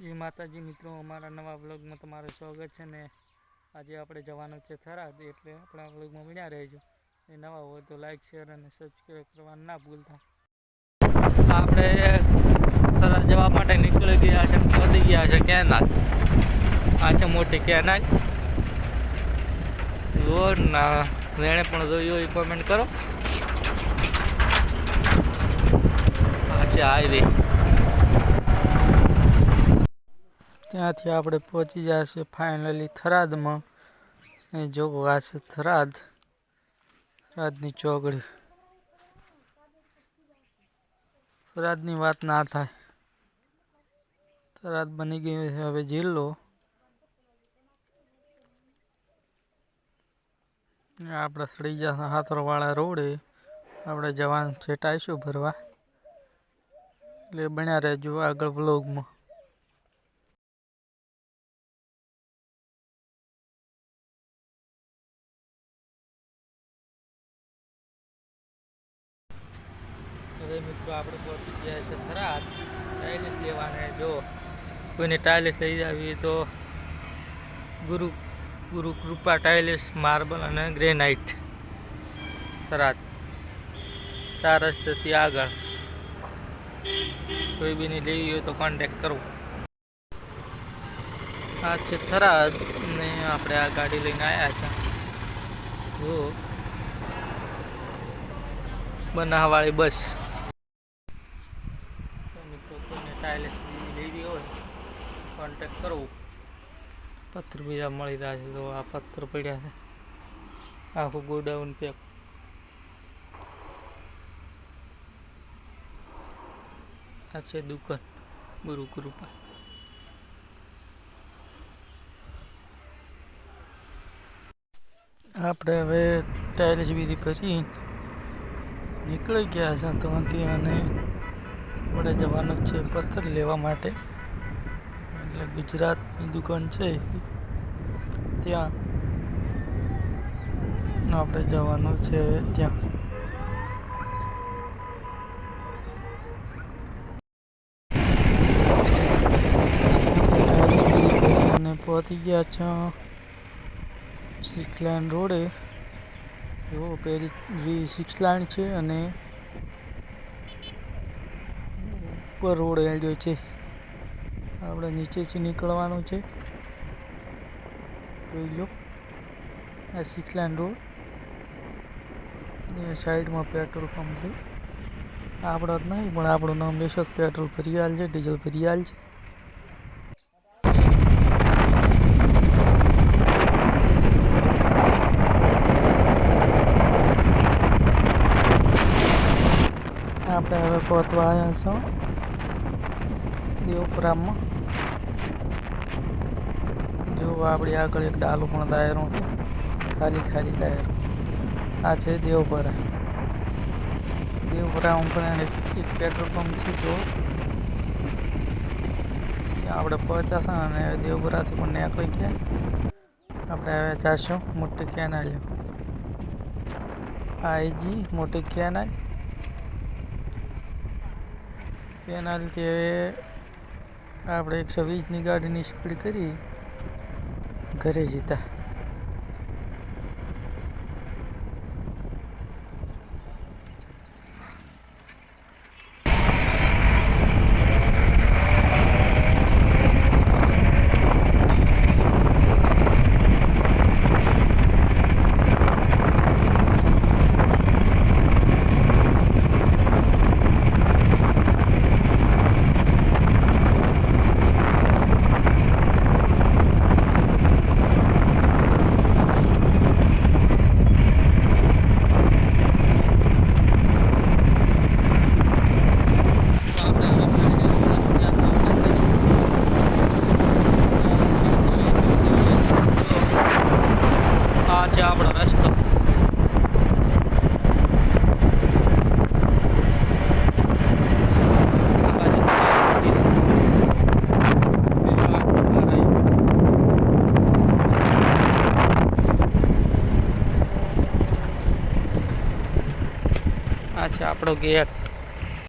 જય માતાજી મિત્રો, અમારા નવા વ્લોગમાં તમારું સ્વાગત છે. ને આજે આપણે જવાનું છે થરાદ, એટલે આપણા વ્લોગમાં બન્યા રહેજો. એ નવા હોય તો લાઈક, શેર અને સબસ્ક્રાઈબ કરવાનું ના ભૂલતા. આપણે થરાદ જવા માટે નીકળી ગયા છે, પહોંચી ગયા છે કેનાલ. આ છે મોટી કેનાલ. જુઓ ના, જેણે પણ જોયું એ કોમેન્ટ કરો. આ છે હાઈવે. ત્યાંથી આપણે પહોંચી જશે ફાઇનલી થરાદમાં. એ જો આ છે થરાદની ચોકડી. થરાદની વાત ના થાય. થરાદ બની ગયો છે હવે જિલ્લો. આપણે સડી જશે હાથરવાળા રોડે. આપણે જવાનું છે ટાઈસો ભરવા, એટલે બન્યા રહેજો આગળ વ્લોગમાં. હવે મિત્રો આપણે પહોંચી ગયા છે થરાદ. ટાઇલ્સ લેવાને, જો કોઈને ટાઇલ્સ લઈ જાવી તો ગુરુ કૃપા ટાઇલ્સ, માર્બલ અને ગ્રેનાઇટ, થરાદ 4 રસ્તેથી આગળ. કોઈ બીની લેવી હોય તો કોન્ટેક કરો. આ છે થરાદ ને આપણે આ ગાડી લઈને આવ્યા છે. જો બનાવવાળી બસ. મિત્રો કોઈને ટાઇલ્સ લેવી હોય કોન્ટેક કરવું. પથ્થર બીજા મળી રહ્યા છે. તો આ પથ્થર પડ્યા છે, આખું ગોડાઉન પેક. આ છે દુકાન ગુરુ કૃપા. આપણે હવે ટાઇલ્સ બીજી ભરી નીકળી ગયા છે ત્યાંથી, અને આપણે જવાનું છે પથ્થર લેવા માટે. એટલે ગુજરાતની દુકાન છે ત્યાં આપણે જવાનું છે ત્યાં. અને પહોંચી ગયા છે 6 લાઇન રોડે. જો પેલી 6 લાઇન છે અને ઉપર રોડ આવ્યો છે. આપણે નીચેથી નીકળવાનું છે. જોઈ લો, આ 6 લાઇન રોડ. એ સાઈડમાં પેટ્રોલ પંપ છે. આપણો જ નહીં પણ આપણું નામ લેશો પેટ્રોલ ફરિયાલ છે, ડીઝલ ફરિયાલ છે. આપણે હવે પહોંચવા આવ્યા છો દેવપુરામાં. જો આપણી આગળ એક ડાલો પણ દાયરો છે, ખાલી દાયરો. આ છે દેવપુરા. દેવપુરામાં પણ એક પેટ્રોલ પંપ છે. જો ત્યાં આપણે પહોંચ્યા હતા અને દેવપુરાથી પણ નીકળી ગયા. આપણે હવે જઈશું મોટી કેનાલ. આઈજી મોટી કેનાલ. કેનાલથી હવે આપણે 120ની ગાડીની સ્પીડ કરી ઘરે જતા. આ છે આપણો રસ્તો. આ છે આપણો ગેટ.